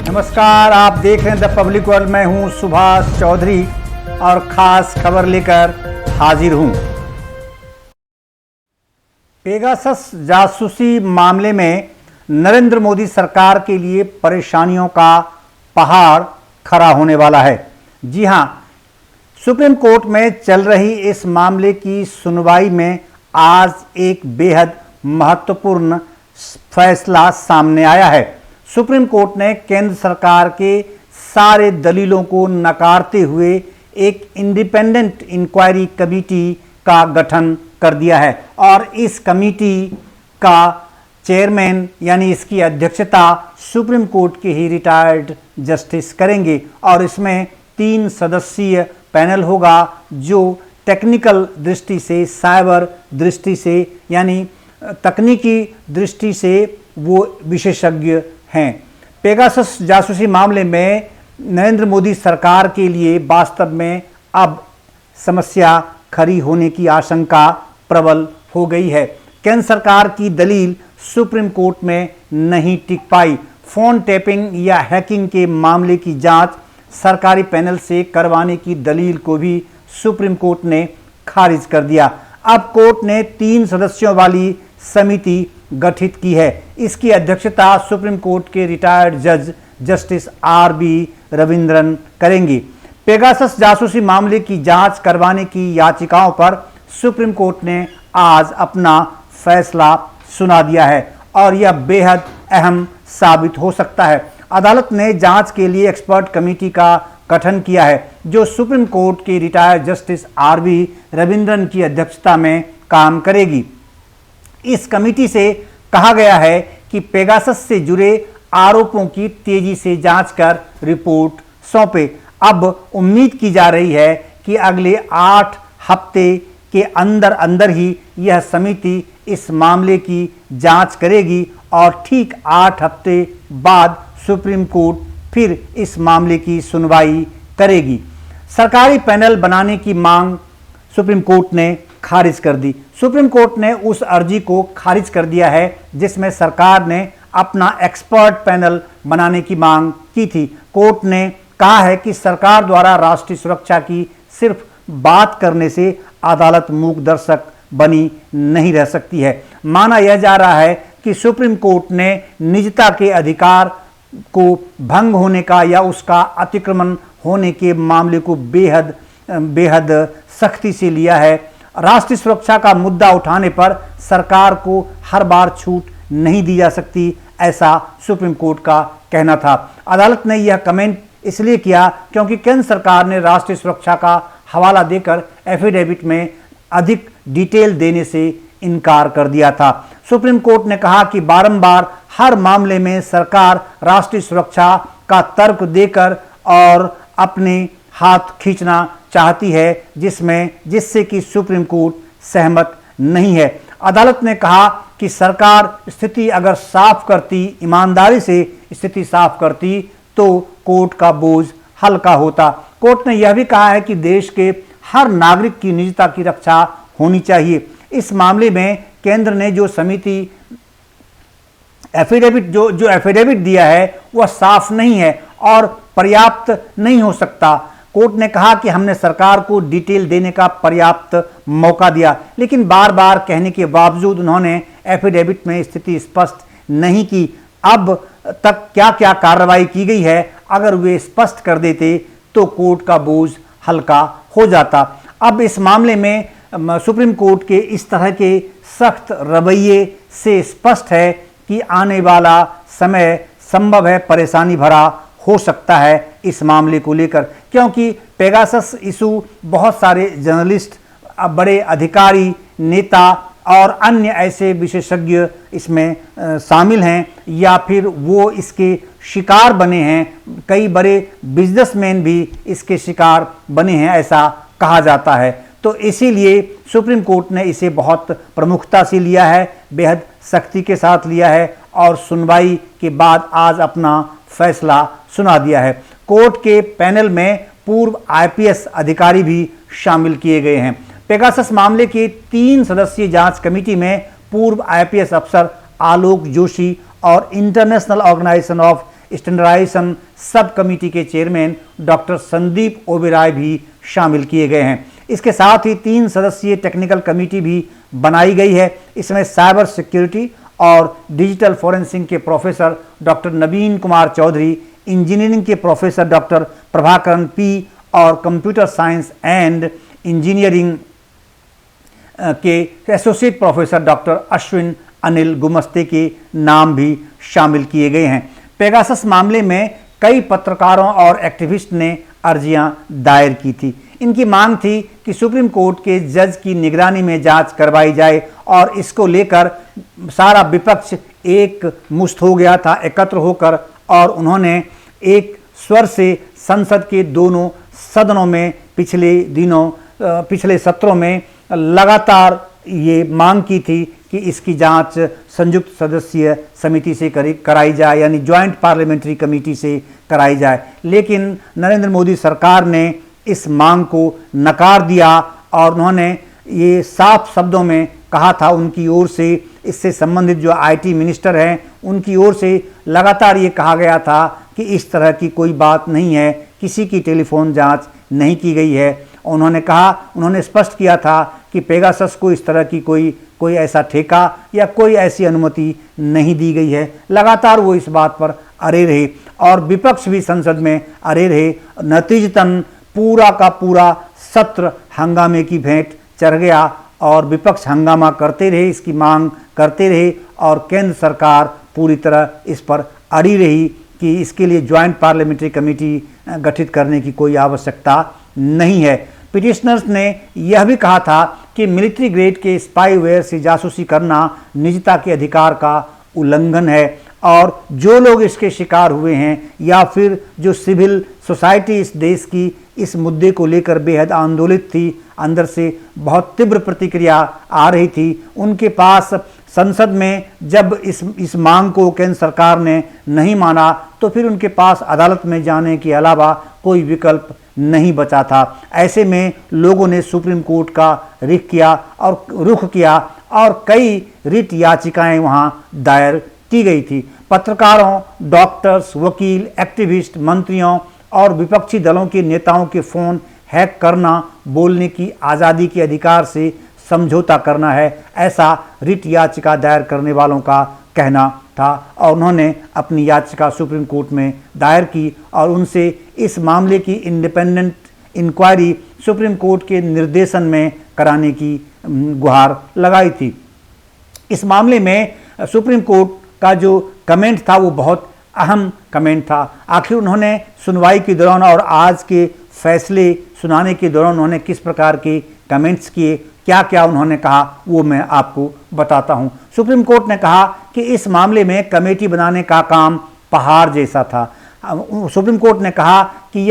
नमस्कार, आप देख रहे हैं द पब्लिक वर्ल्ड। मैं हूं सुभाष चौधरी और खास खबर लेकर हाजिर हूं। पेगासस जासूसी मामले में नरेंद्र मोदी सरकार के लिए परेशानियों का पहाड़ खड़ा होने वाला है। जी हां, सुप्रीम कोर्ट में चल रही इस मामले की सुनवाई में आज एक बेहद महत्वपूर्ण फैसला सामने आया है। सुप्रीम कोर्ट ने केंद्र सरकार के सारे दलीलों को नकारते हुए एक इंडिपेंडेंट इंक्वायरी कमेटी का गठन कर दिया है और इस कमेटी का चेयरमैन यानी इसकी अध्यक्षता सुप्रीम कोर्ट के ही रिटायर्ड जस्टिस करेंगे और इसमें 3 सदस्यीय पैनल होगा जो टेक्निकल दृष्टि से, साइबर दृष्टि से यानी तकनीकी दृष्टि से वो विशेषज्ञ हैं। पेगासस जासूसी मामले में नरेंद्र मोदी सरकार के लिए वास्तव में अब समस्या खड़ी होने की आशंका प्रबल हो गई है। केंद्र सरकार की दलील सुप्रीम कोर्ट में नहीं टिक पाई। फोन टैपिंग या हैकिंग के मामले की जांच सरकारी पैनल से करवाने की दलील को भी सुप्रीम कोर्ट ने खारिज कर दिया। अब कोर्ट ने 3 सदस्यों वाली समिति गठित की है। इसकी अध्यक्षता सुप्रीम कोर्ट के रिटायर्ड जज जस्टिस आर.बी. रविंद्रन करेंगी। पेगासस जासूसी मामले की जांच करवाने की याचिकाओं पर सुप्रीम कोर्ट ने आज अपना फैसला सुना दिया है और यह बेहद अहम साबित हो सकता है। अदालत ने जांच के लिए एक्सपर्ट कमेटी का गठन किया है जो सुप्रीम कोर्ट के रिटायर्ड जस्टिस आर.बी. रविंद्रन की अध्यक्षता में काम करेगी। इस कमेटी से कहा गया है कि पेगासस से जुड़े आरोपों की तेजी से जांच कर रिपोर्ट सौंपे। अब उम्मीद की जा रही है कि अगले 8 हफ्ते के अंदर अंदर ही यह समिति इस मामले की जांच करेगी और ठीक 8 हफ्ते बाद सुप्रीम कोर्ट फिर इस मामले की सुनवाई करेगी। सरकारी पैनल बनाने की मांग सुप्रीम कोर्ट ने खारिज कर दी। सुप्रीम कोर्ट ने उस अर्जी को खारिज कर दिया है जिसमें सरकार ने अपना एक्सपर्ट पैनल बनाने की मांग की थी। कोर्ट ने कहा है कि सरकार द्वारा राष्ट्रीय सुरक्षा की सिर्फ बात करने से अदालत मूक दर्शक बनी नहीं रह सकती है। माना यह जा रहा है कि सुप्रीम कोर्ट ने निजता के अधिकार को भंग होने का या उसका अतिक्रमण होने के मामले को बेहद सख्ती से लिया है। राष्ट्रीय सुरक्षा का मुद्दा उठाने पर सरकार को हर बार छूट नहीं दी जा सकती, ऐसा सुप्रीम कोर्ट का कहना था। अदालत ने यह कमेंट इसलिए किया क्योंकि केंद्र सरकार ने राष्ट्रीय सुरक्षा का हवाला देकर एफिडेविट में अधिक डिटेल देने से इनकार कर दिया था। सुप्रीम कोर्ट ने कहा कि बारंबार हर मामले में सरकार राष्ट्रीय सुरक्षा का तर्क देकर और अपने हाथ खींचना चाहती है जिससे कि सुप्रीम कोर्ट सहमत नहीं है। अदालत ने कहा कि सरकार स्थिति अगर साफ करती, ईमानदारी से स्थिति साफ करती तो कोर्ट का बोझ हल्का होता। कोर्ट ने यह भी कहा है कि देश के हर नागरिक की निजता की रक्षा होनी चाहिए। इस मामले में केंद्र ने जो समिति एफिडेविट दिया है वह साफ नहीं है और पर्याप्त नहीं हो सकता। कोर्ट ने कहा कि हमने सरकार को डिटेल देने का पर्याप्त मौका दिया, लेकिन बार बार कहने के बावजूद उन्होंने एफिडेविट में स्थिति स्पष्ट नहीं की। अब तक क्या क्या कार्रवाई की गई है, अगर वे स्पष्ट कर देते तो कोर्ट का बोझ हल्का हो जाता। अब इस मामले में सुप्रीम कोर्ट के इस तरह के सख्त रवैये से स्पष्ट है कि आने वाला समय संभव है परेशानी भरा हो सकता है इस मामले को लेकर, क्योंकि पेगासस इशू बहुत सारे जर्नलिस्ट, बड़े अधिकारी, नेता और अन्य ऐसे विशेषज्ञ इसमें शामिल हैं या फिर वो इसके शिकार बने हैं। कई बड़े बिजनेसमैन भी इसके शिकार बने हैं, ऐसा कहा जाता है। तो इसीलिए सुप्रीम कोर्ट ने इसे बहुत प्रमुखता से लिया है, बेहद सख्ती के साथ लिया है और सुनवाई के बाद आज अपना फैसला सुना दिया है। कोर्ट के पैनल में पूर्व आईपीएस अधिकारी भी शामिल किए गए हैं। पेगासस मामले की 3 सदस्यीय जांच कमेटी में पूर्व आईपीएस अफसर आलोक जोशी और international organisation of standardisation sub committee के चेयरमैन डॉक्टर संदीप ओबेरॉय भी शामिल किए गए हैं। इसके साथ ही 3 सदस्यीय टेक्निकल कमेटी भी बनाई गई है। इसमें साइबर सिक्योरिटी और डिजिटल फॉरेंसिक के प्रोफेसर डॉक्टर नवीन कुमार चौधरी, इंजीनियरिंग के प्रोफेसर डॉक्टर प्रभाकरण पी और कंप्यूटर साइंस एंड इंजीनियरिंग के associate professor doctor Ashwin Anil Gumaste के नाम भी शामिल किए गए हैं। पेगासस मामले में कई पत्रकारों और एक्टिविस्ट ने अर्जियां दायर की थी। इनकी मांग थी कि सुप्रीम कोर्ट के जज की निगरानी में जांच करवाई जाए और इसको लेकर सारा विपक्ष एक मुश्त हो गया था एकत्र होकर, और उन्होंने एक स्वर से संसद के दोनों सदनों में पिछले सत्रों में लगातार ये मांग की थी कि इसकी जांच संयुक्त सदस्यीय समिति से कराई जाए, यानी ज्वाइंट पार्लियामेंट्री कमेटी से कराई जाए। लेकिन नरेंद्र मोदी सरकार ने इस मांग को नकार दिया और उन्होंने ये साफ शब्दों में कहा था, उनकी ओर से इससे संबंधित जो आईटी मिनिस्टर हैं उनकी ओर से लगातार ये कहा गया था कि इस तरह की कोई बात नहीं है, किसी की टेलीफोन जांच नहीं की गई है। उन्होंने स्पष्ट किया था कि पेगासस को इस तरह की कोई ऐसा ठेका या कोई ऐसी अनुमति नहीं दी गई है। लगातार वो इस बात पर अड़े रहे और विपक्ष भी संसद में अड़े रहे। नतीजतन पूरा का पूरा सत्र हंगामे की भेंट चढ़ गया और विपक्ष हंगामा करते रहे, इसकी मांग करते रहे और केंद्र सरकार पूरी तरह इस पर अड़ी रही कि इसके लिए ज्वाइंट पार्लियामेंट्री कमेटी गठित करने की कोई आवश्यकता नहीं है। पिटिशनर्स ने यह भी कहा था कि मिलिट्री ग्रेड के स्पाईवेयर से जासूसी करना निजता के अधिकार का उल्लंघन है और जो लोग इसके शिकार हुए हैं या फिर जो सिविल सोसाइटी इस देश की इस मुद्दे को लेकर बेहद आंदोलित थी, अंदर से बहुत तीव्र प्रतिक्रिया आ रही थी, उनके पास संसद में जब इस मांग को केंद्र सरकार ने नहीं माना तो फिर उनके पास अदालत में जाने के अलावा कोई विकल्प नहीं बचा था। ऐसे में लोगों ने सुप्रीम कोर्ट का रुख किया और कई रिट याचिकाएं वहां दायर की गई थी। पत्रकारों, डॉक्टर्स, वकील, एक्टिविस्ट, मंत्रियों और विपक्षी दलों के नेताओं के फोन हैक करना बोलने की आज़ादी के अधिकार से समझौता करना है, ऐसा रिट याचिका दायर करने वालों का कहना था और उन्होंने अपनी याचिका सुप्रीम कोर्ट में दायर की और उनसे इस मामले की इंडिपेंडेंट इंक्वायरी सुप्रीम कोर्ट के निर्देशन में कराने की गुहार लगाई थी। इस मामले में सुप्रीम कोर्ट का जो कमेंट था वो बहुत अहम कमेंट था। आखिर उन्होंने सुनवाई के दौरान और आज के फैसले सुनाने के दौरान उन्होंने किस प्रकार के कमेंट्स किए, क्या क्या उन्होंने कहा, वो मैं आपको बताता हूं। सुप्रीम कोर्ट ने कहा कि इस मामले में कमेटी बनाने का काम पहाड़ जैसा था। सुप्रीम कोर्ट ने कहा कि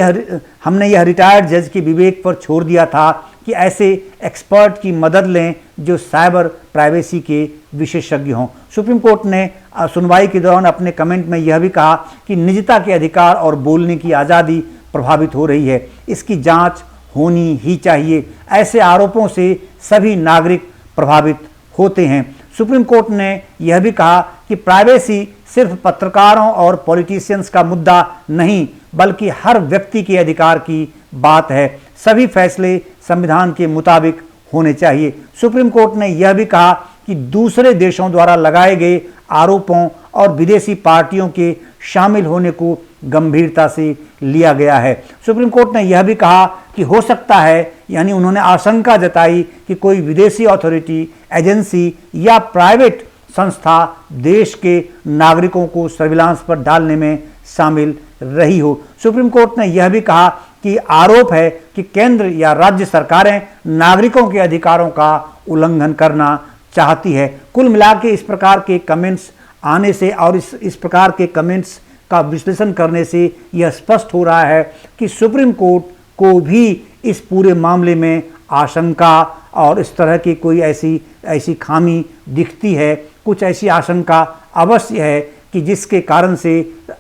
हमने यह रिटायर्ड जज के विवेक पर छोड़ दिया था कि ऐसे एक्सपर्ट की मदद लें जो साइबर प्राइवेसी के विशेषज्ञ हों। सुप्रीम कोर्ट ने सुनवाई के दौरान अपने कमेंट में यह भी कहा कि निजता के अधिकार और बोलने की आज़ादी प्रभावित हो रही है, इसकी जांच होनी ही चाहिए। ऐसे आरोपों से सभी नागरिक प्रभावित होते हैं। सुप्रीम कोर्ट ने यह भी कहा कि प्राइवेसी सिर्फ पत्रकारों और पॉलिटिशियंस का मुद्दा नहीं बल्कि हर व्यक्ति के अधिकार की बात है। सभी फैसले संविधान के मुताबिक होने चाहिए। सुप्रीम कोर्ट ने यह भी कहा कि दूसरे देशों द्वारा लगाए गए आरोपों और विदेशी पार्टियों के शामिल होने को गंभीरता से लिया गया है। सुप्रीम कोर्ट ने यह भी कहा कि हो सकता है, यानी उन्होंने आशंका जताई कि कोई विदेशी अथॉरिटी, एजेंसी या प्राइवेट संस्था देश के नागरिकों को सर्विलांस पर डालने में शामिल रही हो। सुप्रीम कोर्ट ने यह भी कहा कि आरोप है कि केंद्र या राज्य सरकारें नागरिकों के अधिकारों का उल्लंघन करना चाहती है। कुल मिलाकर इस प्रकार के कमेंट्स आने से और इस प्रकार के कमेंट्स का विश्लेषण करने से यह स्पष्ट हो रहा है कि सुप्रीम कोर्ट को भी इस पूरे मामले में आशंका और इस तरह की कोई ऐसी खामी दिखती है, कुछ ऐसी आशंका अवश्य है कि जिसके कारण से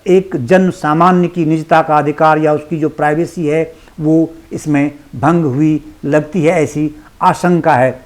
एक जन सामान्य की निजता का अधिकार या उसकी जो प्राइवेसी है वो इसमें भंग हुई लगती है, ऐसी आशंका है।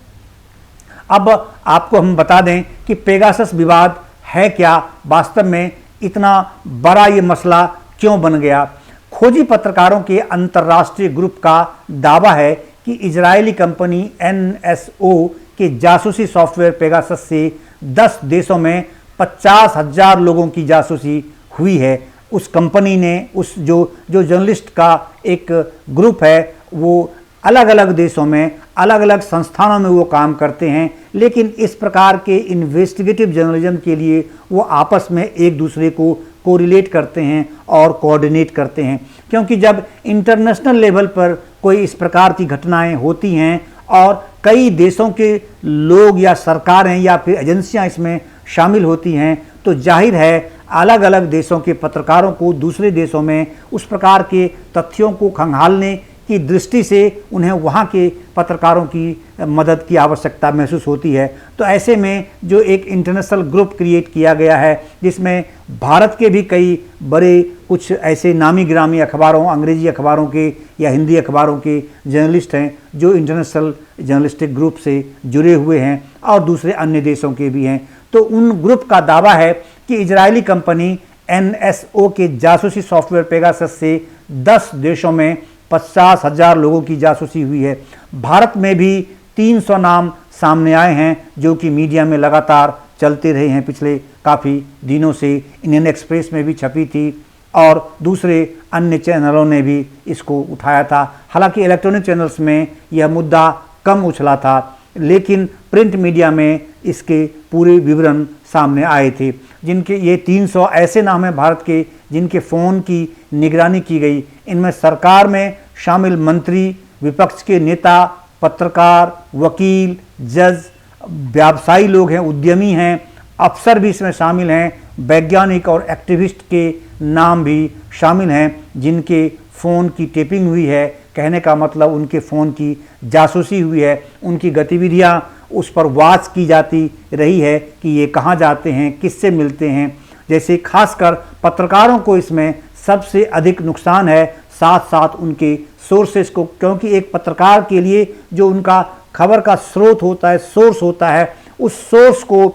अब आपको हम बता दें कि पेगासस विवाद है क्या। वास्तव में इतना बड़ा ये मसला क्यों बन गया? खोजी पत्रकारों के अंतर्राष्ट्रीय ग्रुप का दावा है कि इजरायली कंपनी NSO के जासूसी सॉफ्टवेयर पेगासस से 10 देशों में 50,000 लोगों की जासूसी हुई है। उस कंपनी ने जो जर्नलिस्ट का एक ग्रुप है वो अलग अलग देशों में अलग अलग संस्थानों में वो काम करते हैं, लेकिन इस प्रकार के इन्वेस्टिगेटिव जर्नलिज्म के लिए वो आपस में एक दूसरे को कोरिलेट करते हैं और कोऑर्डिनेट करते हैं, क्योंकि जब इंटरनेशनल लेवल पर कोई इस प्रकार की घटनाएं होती हैं और कई देशों के लोग या सरकारें या फिर एजेंसियां इसमें शामिल होती हैं, तो जाहिर है अलग अलग देशों के पत्रकारों को दूसरे देशों में उस प्रकार के तथ्यों को खंगालने की दृष्टि से उन्हें वहाँ के पत्रकारों की मदद की आवश्यकता महसूस होती है। तो ऐसे में जो एक इंटरनेशनल ग्रुप क्रिएट किया गया है जिसमें भारत के भी कई बड़े कुछ ऐसे नामी गिरामी अखबारों, अंग्रेजी अखबारों के या हिंदी अखबारों के जर्नलिस्ट हैं जो इंटरनेशनल जर्नलिस्टिक ग्रुप से जुड़े हुए हैं और दूसरे अन्य देशों के भी हैं। तो उन ग्रुप का दावा है कि इजरायली कंपनी NSO के जासूसी सॉफ्टवेयर पेगासस से 10 देशों में 50,000 लोगों की जासूसी हुई है। भारत में भी 300 नाम सामने आए हैं जो कि मीडिया में लगातार चलते रहे हैं, पिछले काफ़ी दिनों से इंडियन एक्सप्रेस में भी छपी थी और दूसरे अन्य चैनलों ने भी इसको उठाया था। हालांकि इलेक्ट्रॉनिक चैनल्स में यह मुद्दा कम उछला था, लेकिन प्रिंट मीडिया में इसके पूरे विवरण सामने आए थे। जिनके ये 300 ऐसे नाम हैं भारत के जिनके फ़ोन की निगरानी की गई। इनमें सरकार में शामिल मंत्री, विपक्ष के नेता, पत्रकार, वकील, जज, व्यवसायी लोग हैं, उद्यमी हैं, अफसर भी इसमें शामिल हैं, वैज्ञानिक और एक्टिविस्ट के नाम भी शामिल हैं जिनके फ़ोन की टेपिंग हुई है। कहने का मतलब उनके फ़ोन की जासूसी हुई है, उनकी गतिविधियां उस पर वॉच की जाती रही है कि ये कहाँ जाते हैं, किससे मिलते हैं। जैसे खासकर पत्रकारों को इसमें सबसे अधिक नुकसान है, साथ साथ उनके सोर्सेस को, क्योंकि एक पत्रकार के लिए जो उनका खबर का स्रोत होता है, सोर्स होता है, उस सोर्स को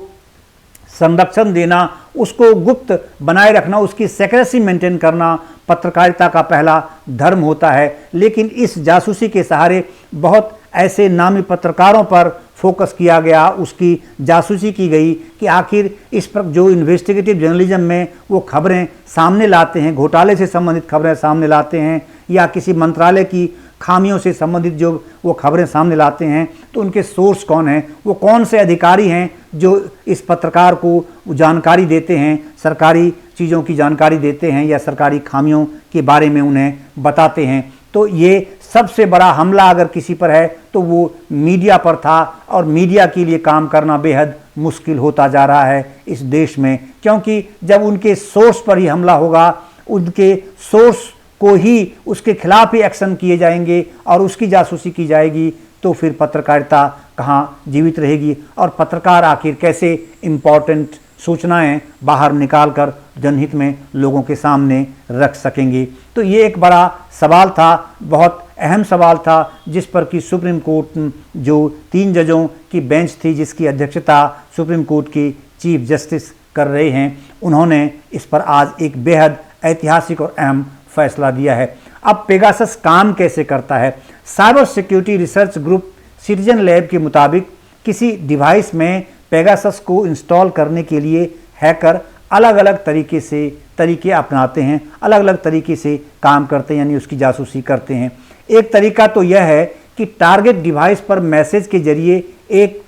संरक्षण देना, उसको गुप्त बनाए रखना, उसकी सेक्रेसी मेंटेन करना पत्रकारिता का पहला धर्म होता है। लेकिन इस जासूसी के सहारे बहुत ऐसे नामी पत्रकारों पर फोकस किया गया, उसकी जासूसी की गई कि आखिर इस पर जो इन्वेस्टिगेटिव जर्नलिज्म में वो खबरें सामने लाते हैं, घोटाले से संबंधित खबरें सामने लाते हैं या किसी मंत्रालय की खामियों से संबंधित जो वो खबरें सामने लाते हैं, तो उनके सोर्स कौन हैं, वो कौन से अधिकारी हैं जो इस पत्रकार को जानकारी देते हैं, सरकारी चीज़ों की जानकारी देते हैं या सरकारी खामियों के बारे में उन्हें बताते हैं। तो ये सबसे बड़ा हमला अगर किसी पर है तो वो मीडिया पर था और मीडिया के लिए काम करना बेहद मुश्किल होता जा रहा है इस देश में, क्योंकि जब उनके सोर्स पर ही हमला होगा, उनके सोर्स को ही, उसके खिलाफ ही एक्शन किए जाएंगे और उसकी जासूसी की जाएगी, तो फिर पत्रकारिता कहाँ जीवित रहेगी और पत्रकार आखिर कैसे इम्पोर्टेंट सूचनाएं बाहर निकालकर जनहित में लोगों के सामने रख सकेंगे। तो ये एक बड़ा सवाल था, बहुत अहम सवाल था, जिस पर कि सुप्रीम कोर्ट जो 3 जजों की बेंच थी जिसकी अध्यक्षता सुप्रीम कोर्ट के चीफ जस्टिस कर रहे हैं, उन्होंने इस पर आज एक बेहद ऐतिहासिक और अहम फैसला दिया है। अब पेगासस काम कैसे करता है? Cyber security research group citizen lab के मुताबिक किसी डिवाइस में पेगासस को इंस्टॉल करने के लिए हैकर अलग अलग तरीके अपनाते हैं, अलग अलग तरीके से काम करते हैं, यानी उसकी जासूसी करते हैं। एक तरीका तो यह है कि टारगेट डिवाइस पर मैसेज के जरिए एक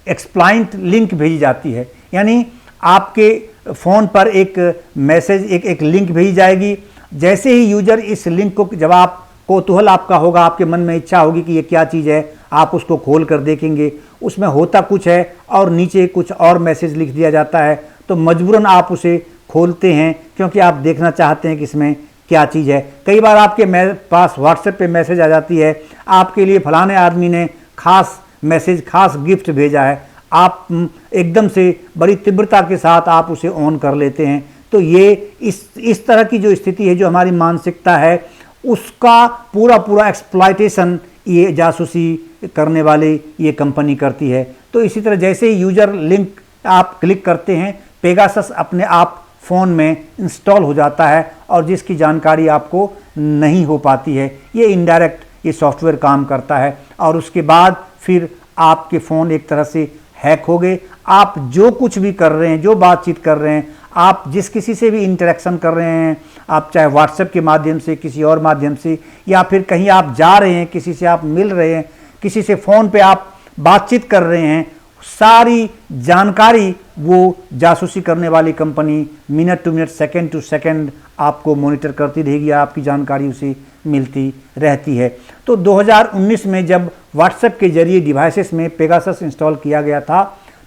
एक्सप्लॉइट लिंक भेजी जाती है, यानी आपके फ़ोन पर एक मैसेज, एक लिंक भेजी जाएगी। जैसे ही यूजर इस लिंक को, जब आप कौतूहल आपका होगा, आपके मन में इच्छा होगी कि ये क्या चीज़ है, आप उसको खोल कर देखेंगे, उसमें होता कुछ है और नीचे कुछ और मैसेज लिख दिया जाता है, तो मजबूरन आप उसे खोलते हैं क्योंकि आप देखना चाहते हैं कि इसमें क्या चीज़ है। कई बार आपके पास व्हाट्सएप पे मैसेज आ जाती है, आपके लिए फलाने आदमी ने खास मैसेज, खास गिफ्ट भेजा है, आप एकदम से बड़ी तीव्रता के साथ आप उसे ऑन कर लेते हैं। तो ये इस तरह की जो स्थिति है, जो हमारी मानसिकता है, उसका पूरा एक्सप्लॉइटेशन ये जासूसी करने वाले ये कंपनी करती है। तो इसी तरह जैसे ही यूजर लिंक आप क्लिक करते हैं, पेगासस अपने आप फ़ोन में इंस्टॉल हो जाता है और जिसकी जानकारी आपको नहीं हो पाती है। ये इनडायरेक्ट ये सॉफ्टवेयर काम करता है और उसके बाद फिर आपके फ़ोन एक तरह से हैक हो गए। आप जो कुछ भी कर रहे हैं, जो बातचीत कर रहे हैं, आप जिस किसी से भी इंटरेक्शन कर रहे हैं, आप चाहे व्हाट्सएप के माध्यम से, किसी और माध्यम से, या फिर कहीं आप जा रहे हैं, किसी से आप मिल रहे हैं, किसी से फ़ोन पे आप बातचीत कर रहे हैं, सारी जानकारी वो जासूसी करने वाली company minute to minute, second to second आपको मॉनिटर करती रहेगी, आपकी जानकारी उसे मिलती रहती है। तो 2019 में जब व्हाट्सएप के जरिए डिवाइसेस में पेगासस इंस्टॉल किया गया था,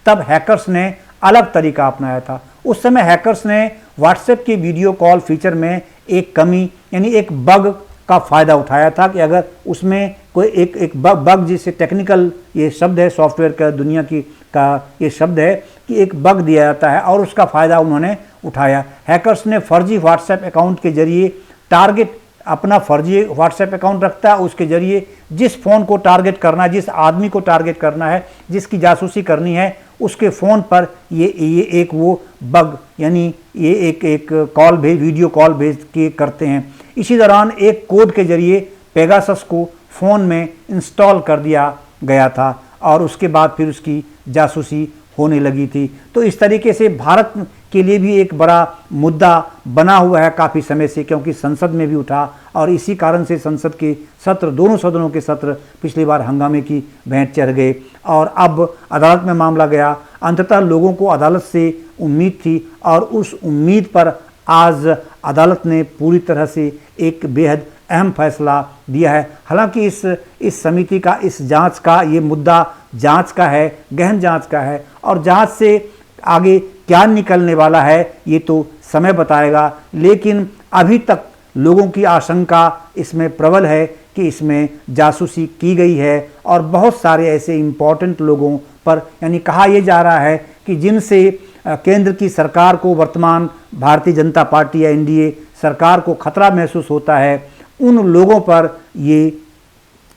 तब हैकर्स ने अलग तरीका अपनाया था। उस समय हैकर्स ने व्हाट्सएप के वीडियो कॉल फीचर में एक कमी यानी एक बग का फ़ायदा उठाया था कि अगर उसमें कोई एक बग जिसे टेक्निकल ये शब्द है, सॉफ्टवेयर का दुनिया की का ये शब्द है कि एक बग दिया जाता है और उसका फ़ायदा उन्होंने उठाया। हैकर्स ने फर्जी व्हाट्सएप अकाउंट के जरिए टारगेट अपना फर्जी व्हाट्सएप अकाउंट रखता है, उसके जरिए जिस फ़ोन को टारगेट करना है, जिस आदमी को टारगेट करना है, जिसकी जासूसी करनी है, उसके फ़ोन पर ये एक वो बग यानी ये एक कॉल भेज वीडियो कॉल भेज के करते हैं। इसी दौरान एक कोड के जरिए पेगासस को फ़ोन में इंस्टॉल कर दिया गया था और उसके बाद फिर उसकी जासूसी होने लगी थी। तो इस तरीके से भारत के लिए भी एक बड़ा मुद्दा बना हुआ है काफ़ी समय से, क्योंकि संसद में भी उठा और इसी कारण से संसद के सत्र, दोनों सदनों के सत्र पिछली बार हंगामे की भेंट चढ़ गए और अब अदालत में मामला गया। अंततः लोगों को अदालत से उम्मीद थी और उस उम्मीद पर आज अदालत ने पूरी तरह से एक बेहद अहम फैसला दिया है। हालांकि इस समिति का, इस जांच का, ये मुद्दा जांच का है, गहन जांच का है और जांच से आगे क्या निकलने वाला है ये तो समय बताएगा। लेकिन अभी तक लोगों की आशंका इसमें प्रबल है कि इसमें जासूसी की गई है और बहुत सारे ऐसे इम्पोर्टेंट लोगों पर, यानी कहा यह जा रहा है कि जिनसे केंद्र की सरकार को, वर्तमान भारतीय जनता पार्टी या एनडीए सरकार को खतरा महसूस होता है, उन लोगों पर ये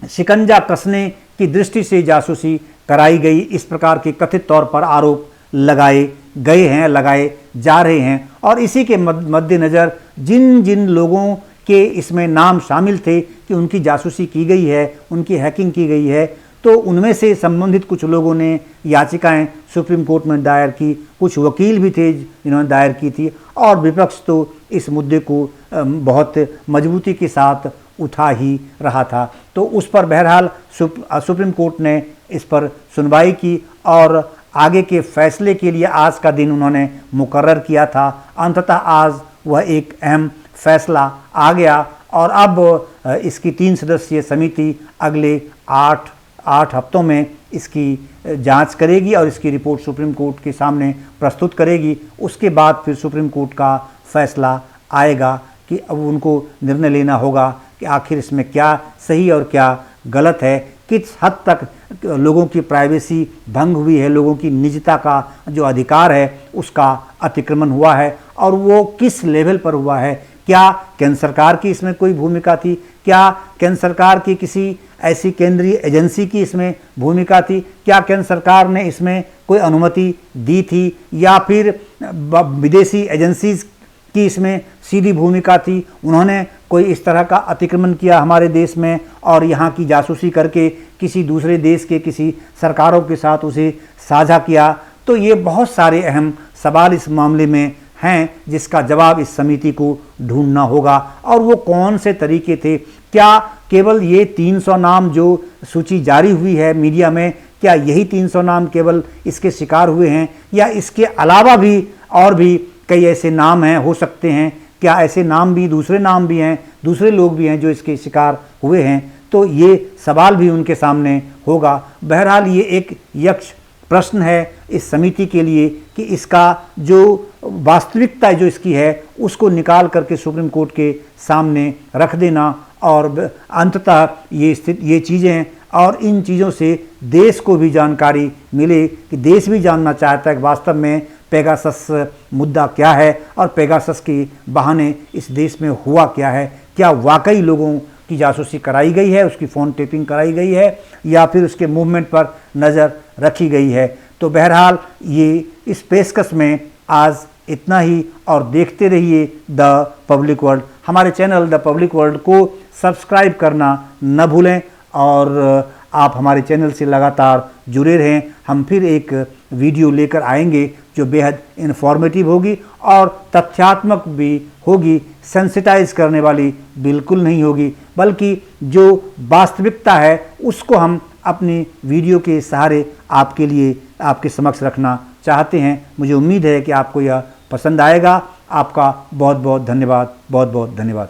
शिकंजा कसने की दृष्टि से जासूसी कराई गई, इस प्रकार के कथित तौर पर आरोप लगाए गए हैं, लगाए जा रहे हैं। और इसी के मद्देनज़र जिन जिन लोगों के इसमें नाम शामिल थे कि उनकी जासूसी की गई है, उनकी हैकिंग की गई है, तो उनमें से संबंधित कुछ लोगों ने याचिकाएं सुप्रीम कोर्ट में दायर की, कुछ वकील भी थे जिन्होंने दायर की थी और विपक्ष तो इस मुद्दे को बहुत मजबूती के साथ उठा ही रहा था। तो उस पर बहरहाल सुप्रीम कोर्ट ने इस पर सुनवाई की और आगे के फैसले के लिए आज का दिन उन्होंने मुकर्रर किया था। अंततः आज वह एक अहम फैसला आ गया और अब इसकी 3 सदस्यीय समिति अगले 8 हफ्तों में इसकी जांच करेगी और इसकी रिपोर्ट सुप्रीम कोर्ट के सामने प्रस्तुत करेगी। उसके बाद फिर सुप्रीम कोर्ट का फैसला आएगा कि अब उनको निर्णय लेना होगा कि आखिर इसमें क्या सही और क्या गलत है, किस हद तक लोगों की प्राइवेसी भंग हुई है, लोगों की निजता का जो अधिकार है उसका अतिक्रमण हुआ है और वो किस लेवल पर हुआ है। क्या केंद्र सरकार की इसमें कोई भूमिका थी? क्या केंद्र सरकार की किसी ऐसी केंद्रीय एजेंसी की इसमें भूमिका थी? क्या केंद्र सरकार ने इसमें कोई अनुमति दी थी या फिर विदेशी एजेंसीज की इसमें सीधी भूमिका थी? उन्होंने कोई इस तरह का अतिक्रमण किया हमारे देश में और यहाँ की जासूसी करके किसी दूसरे देश के किसी सरकारों के साथ उसे साझा किया? तो ये बहुत सारे अहम सवाल इस मामले में हैं जिसका जवाब इस समिति को ढूंढना होगा। और वो कौन से तरीके थे? क्या केवल ये 300 नाम जो सूची जारी हुई है मीडिया में, क्या यही 300 नाम केवल इसके शिकार हुए हैं या इसके अलावा भी और भी कई ऐसे नाम हैं, हो सकते हैं? क्या ऐसे नाम भी, दूसरे नाम भी हैं, दूसरे लोग भी हैं जो इसके शिकार हुए हैं? तो ये सवाल भी उनके सामने होगा। बहरहाल ये एक यक्ष प्रश्न है इस समिति के लिए कि इसका जो वास्तविकता जो इसकी है उसको निकाल करके सुप्रीम कोर्ट के सामने रख देना और अंततः ये चीज़ें और इन चीज़ों से देश को भी जानकारी मिले कि देश भी जानना चाहता है कि वास्तव में पेगासस मुद्दा क्या है और पेगासस के बहाने इस देश में हुआ क्या है। क्या वाकई लोगों की जासूसी कराई गई है, उसकी फ़ोन टेपिंग कराई गई है या फिर उसके मूवमेंट पर नज़र रखी गई है? तो बहरहाल ये इस पेशकश में आज इतना ही और देखते रहिए द पब्लिक वर्ल्ड। हमारे चैनल द पब्लिक वर्ल्ड को सब्सक्राइब करना न भूलें और आप हमारे चैनल से लगातार जुड़े रहें। हम फिर एक वीडियो लेकर आएंगे जो बेहद इन्फॉर्मेटिव होगी और तथ्यात्मक भी होगी, सेंसिटाइज करने वाली बिल्कुल नहीं होगी, बल्कि जो वास्तविकता है उसको हम अपनी वीडियो के सहारे आपके लिए आपके समक्ष रखना चाहते हैं। मुझे उम्मीद है कि आपको यह पसंद आएगा। आपका बहुत बहुत धन्यवाद, बहुत बहुत धन्यवाद।